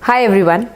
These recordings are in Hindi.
Hi everyone.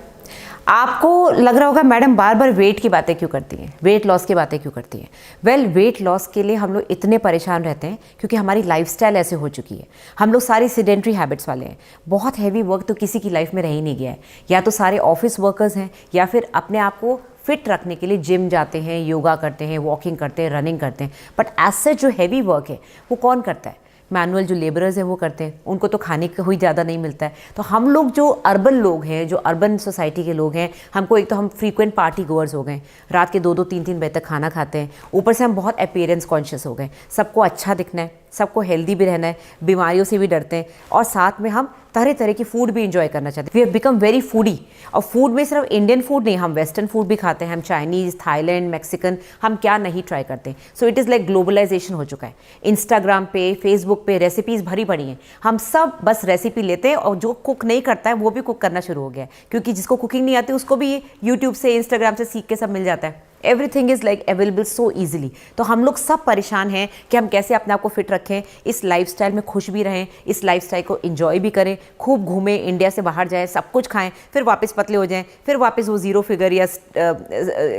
आपको लग रहा होगा मैडम बार बार वेट की बातें क्यों करती हैं, वेट लॉस की बातें क्यों करती हैं। वेल, वेट लॉस के लिए हम लोग इतने परेशान रहते हैं क्योंकि हमारी लाइफस्टाइल ऐसे हो चुकी है। हम लोग सारी सीडेंट्री हैबिट्स वाले हैं। बहुत हैवी वर्क तो किसी की लाइफ में रह ही नहीं गया है। या तो सारे ऑफिस वर्कर्स हैं या फिर अपने आप को फिट रखने के लिए जिम जाते हैं, योगा करते हैं, वॉकिंग करते हैं, रनिंग करते हैं। बट एज सच जो हैवी वर्क है वो कौन करता है? मैनुअल जो लेबरर्स हैं वो करते हैं। उनको तो खाने का कोई ज़्यादा नहीं मिलता है। तो हम लोग जो अर्बन लोग हैं, जो अर्बन सोसाइटी के लोग हैं, हमको एक तो हम फ्रीक्वेंट पार्टी गोअर्स हो गए, रात के 2-2 3-3 बजे तक खाना खाते हैं। ऊपर से हम बहुत अपीयरेंस कॉन्शियस हो गए, सबको अच्छा दिखना है, सबको हेल्दी भी रहना है, बीमारियों से भी डरते हैं और साथ में हम तरह तरह की फूड भी इंजॉय करना चाहते हैं। We have become very foodie. और फूड में सिर्फ इंडियन फूड नहीं, हम वेस्टर्न फूड भी खाते हैं, हम चाइनीज़, थाईलैंड, मैक्सिकन, हम क्या नहीं ट्राई करते। So it is like globalisation हो चुका है। इंस्टाग्राम पे, फेसबुक पे रेसिपीज़ भरी पड़ी हैं। हम सब बस रेसिपी लेते हैं और जो कुक नहीं करता है वो भी कुक करना शुरू हो गया है, क्योंकि जिसको कुकिंग नहीं आती उसको भी यूट्यूब से, इंस्टाग्राम से सीख के सब मिल जाता है। Everything is like available so easily. तो हम लोग सब परेशान हैं कि हम कैसे अपने आप को फिट रखें, इस लाइफस्टाइल में खुश भी रहें, इस लाइफस्टाइल को एंजॉय भी करें, खूब घूमें, इंडिया से बाहर जाएं, सब कुछ खाएं, फिर वापस पतले हो जाएं, फिर वापस वो 0 फिगर या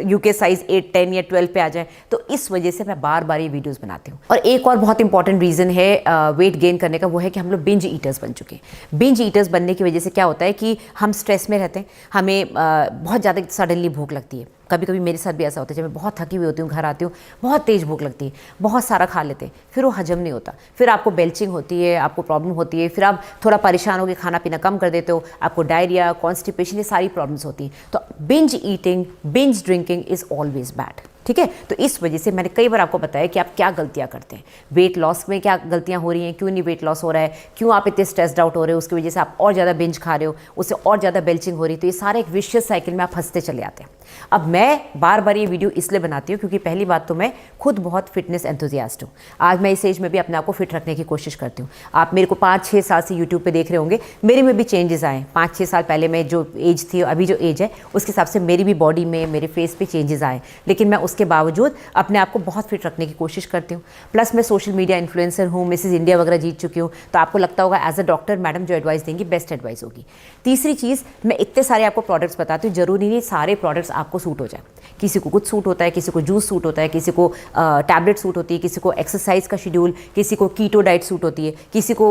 यूके साइज 8, 10 या 12 पे आ जाएं। तो इस वजह से मैं बार बार ये वीडियोज़ बनाती हूँ। और एक और बहुत इंपॉर्टेंट रीज़न है वेट गेन करने का, वो है कि हम लोग बिंज ईटर्स बन चुके हैं। बिंज ईटर्स बनने की वजह से क्या होता है कि हम स्ट्रेस में रहते हैं, हमें बहुत ज़्यादा सडनली भूख लगती है। कभी कभी मेरे साथ भी ऐसा होता है, जब मैं बहुत थकी हुई होती हूँ, घर आती हूँ, बहुत तेज़ भूख लगती है, बहुत सारा खा लेते हैं, फिर वो हजम नहीं होता, फिर आपको बेल्चिंग होती है, आपको प्रॉब्लम होती है, फिर आप थोड़ा परेशान होकर खाना पीना कम कर देते हो, आपको डायरिया, कॉन्स्टिपेशन, ये सारी प्रॉब्लम्स होती हैं। तो binge eating, binge drinking is always bad. ठीक है, तो इस वजह से मैंने कई बार आपको बताया कि आप क्या गलतियां करते हैं, वेट लॉस में क्या गलतियां हो रही हैं, क्यों नहीं वेट लॉस हो रहा है, क्यों आप इतने स्ट्रेस्ड आउट हो रहे हो, उसकी वजह से आप और ज़्यादा बिंज खा रहे हो, उससे और ज़्यादा बेल्चिंग हो रही है। तो ये सारा एक विशियस साइकिल में आप फंसते चले आते हैं। अब मैं बार बार ये वीडियो इसलिए बनाती हूँ क्योंकि पहली बात तो मैं खुद बहुत फिटनेस एंथुजियास्ट हूँ। आज मैं इस एज में भी अपने आप को फिट रखने की कोशिश करती हूँ। आप मेरे को 5-6 साल से यूट्यूब पे देख रहे होंगे, मेरे में भी चेंजेस आए। 5-6 साल पहले मैं जो एज थी, अभी जो एज है, उसके हिसाब से मेरी भी बॉडी में, मेरे फेस पे चेंजेस आए। लेकिन मैं उसके बावजूद अपने आप को बहुत फिट रखने की कोशिश करती हूँ। प्लस मैं सोशल मीडिया इन्फ्लुएंसर हूँ, मिसेज इंडिया वगैरह जीत चुकी हूँ। तो आपको लगता होगा एज अ डॉक्टर मैडम जो एडवाइस देंगी बेस्ट एडवाइस होगी। तीसरी चीज़, मैं इतने सारे आपको प्रोडक्ट्स बताती हूँ, जरूरी नहीं सारे प्रोडक्ट्स आपको सूट हो जाए। किसी को कुछ सूट होता है, किसी को जूस सूट होता है, किसी को टैबलेट सूट होती है, किसी को एक्सरसाइज का शेड्यूल, किसी को कीटो डाइट सूट होती है, किसी को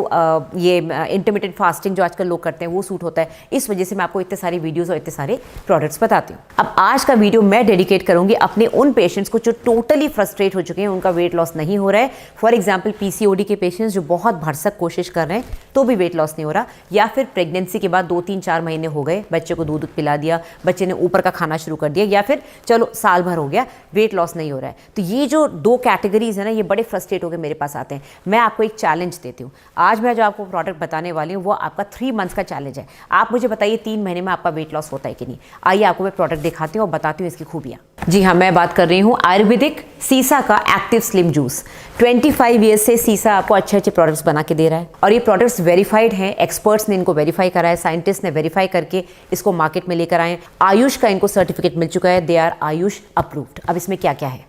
ये इंटरमिटेंट फास्टिंग जो आजकल लोग करते हैं वो सूट होता है। इस वजह से मैं आपको इतने सारी वीडियोस और इतने सारे प्रोडक्ट्स बताती हूँ। अब आज का वीडियो मैं डेडिकेट करूँगी अपने उन पेशेंट्स को जो टोटली फ्रस्ट्रेट हो चुके हैं, उनका वेट लॉस नहीं हो रहा है। फॉर एग्जाम्पल PCOD के पेशेंट्स जो बहुत भरसक कोशिश कर रहे हैं तो भी वेट लॉस नहीं हो रहा, या फिर प्रेगनेंसी के बाद 2-3-4 महीने हो गए, बच्चे को दूध पिला दिया, बच्चे ने ऊपर का खाना शुरू कर दिया, या फिर चलो साल भर हो गया, वेट लॉस नहीं हो रहा है। तो ये जो 2 कैटेगरीज है ना, ये बड़े फ्रस्ट्रेट होकर मेरे पास आते हैं। मैं आपको एक चैलेंज देती हूँ। आज मैं जो आपको प्रोडक्ट बताने वाली हूँ वो आपका 3 मंथ्स का चैलेंज है। आप मुझे बताइए 3 महीने में आपका वेट लॉस होता है कि नहीं। आइए आपको मैं प्रोडक्ट दिखाती हूँ और बताती हूँ इसकी खूबियाँ। जी हाँ, मैं बात कर रही हूँ आयुर्वेदिक सीसा का एक्टिव स्लिम जूस। 25 ईयर्स से सीसा आपको अच्छे अच्छे प्रोडक्ट्स बना के दे रहा है और ये प्रोडक्ट्स वेरीफाइड हैं। एक्सपर्ट्स ने इनको वेरीफाई करा है, साइंटिस्ट ने वेरीफाई करके इसको मार्केट में लेकर आए। आयुष का इनको सर्टिफिकेट मिल चुका है, दे आर आयुष अप्रूव्ड। अब इसमें क्या क्या है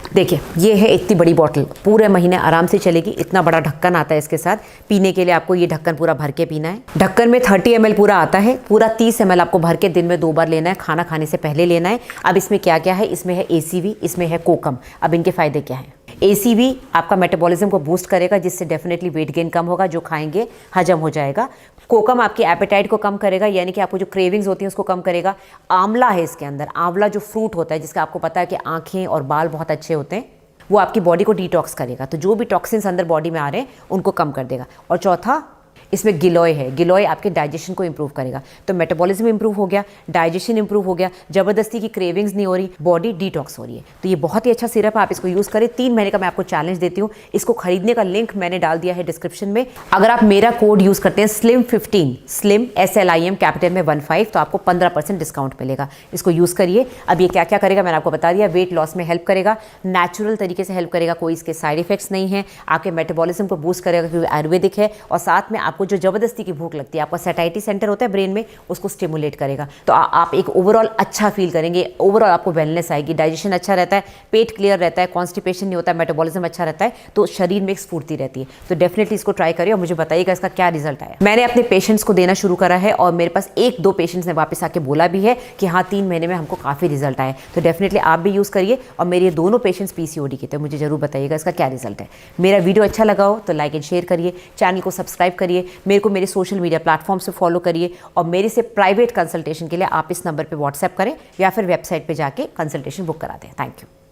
देखिए, ये है इतनी बड़ी बॉटल, पूरे महीने आराम से चलेगी। इतना बड़ा ढक्कन आता है इसके साथ। पीने के लिए आपको ये ढक्कन पूरा भर के पीना है। ढक्कन में 30 ml पूरा आता है, पूरा 30 ml आपको भर के दिन में 2 बार लेना है, खाना खाने से पहले लेना है। अब इसमें क्या क्या है, इसमें है ACV, इसमें है कोकम। अब इनके फायदे क्या हैं? ACV आपका मेटाबॉलिज्म को बूस्ट करेगा, जिससे डेफिनेटली वेट गेन कम होगा, जो खाएंगे हजम हो जाएगा। कोकम आपके एपेटाइट को कम करेगा, यानी कि आपको जो क्रेविंग्स होती हैं उसको कम करेगा। आंवला है इसके अंदर, आंवला जो फ्रूट होता है जिसका आपको पता है कि आंखें और बाल बहुत अच्छे होते हैं, वो आपकी बॉडी को डिटॉक्स करेगा। तो जो भी टॉक्सिन्स अंदर बॉडी में आ रहे हैं उनको कम कर देगा। और चौथा, इसमें गिलोय है। गिलोय आपके डाइजेशन को इंप्रूव करेगा। तो मेटाबॉलिज्म इंप्रूव हो गया, डाइजेशन इंप्रूव हो गया, जबरदस्ती की क्रेविंग्स नहीं हो रही, बॉडी डिटॉक्स हो रही है। तो ये बहुत ही अच्छा सिरप है, आप इसको यूज़ करें। 3 महीने का मैं आपको चैलेंज देती हूँ। इसको खरीदने का लिंक मैंने डाल दिया है डिस्क्रिप्शन में। अगर आप मेरा कोड यूज़ करते हैं SLIM15, SLIM SLIM कैपिटल में 15, तो आपको 15% डिस्काउंट मिलेगा। इसको यूज़ करिए। अब ये क्या क्या करेगा मैंने आपको बता दिया। वेट लॉस में हेल्प करेगा, नेचुरल तरीके से हेल्प करेगा, कोई इसके साइड इफेक्ट्स नहीं है। आपके मेटाबॉलिज्म को बूस्ट करेगा क्योंकि आयुर्वेदिक है, और साथ में आप आपको जो ज़बरदस्ती की भूख लगती है, आपका सैटाइटी सेंटर होता है ब्रेन में, उसको स्टिमुलेट करेगा। तो आप एक ओवरऑल अच्छा फील करेंगे, ओवरऑल आपको वेलनेस आएगी, डाइजेशन अच्छा रहता है, पेट क्लियर रहता है, कॉन्स्टिपेशन नहीं होता है, मेटाबॉलिज्म अच्छा रहता है, तो शरीर में एक स्फूर्ति रहती है। तो डेफिनेटली इसको ट्राई करिए और मुझे बताइएगा इसका क्या रिजल्ट आया। मैंने अपने पेशेंट्स को देना शुरू करा है और मेरे पास 1-2 पेशेंट्स ने वापस आके बोला भी है कि हाँ 3 महीने में हमको काफ़ी रिजल्ट आए। तो डेफिनेटली आप भी यूज़ करिए और मेरे ये दोनों पेशेंट्स पीसीओडी के थे, मुझे जरूर बताइएगा इसका क्या रिजल्ट है। मेरा वीडियो अच्छा लगा हो तो लाइक एंड शेयर करिए, चैनल को सब्सक्राइब करिए, मेरे को मेरे सोशल मीडिया प्लेटफॉर्म से फॉलो करिए और मेरे से प्राइवेट कंसल्टेशन के लिए आप इस नंबर पर व्हाट्सएप करें या फिर वेबसाइट पर जाके कंसल्टेशन बुक करा दें। Thank you.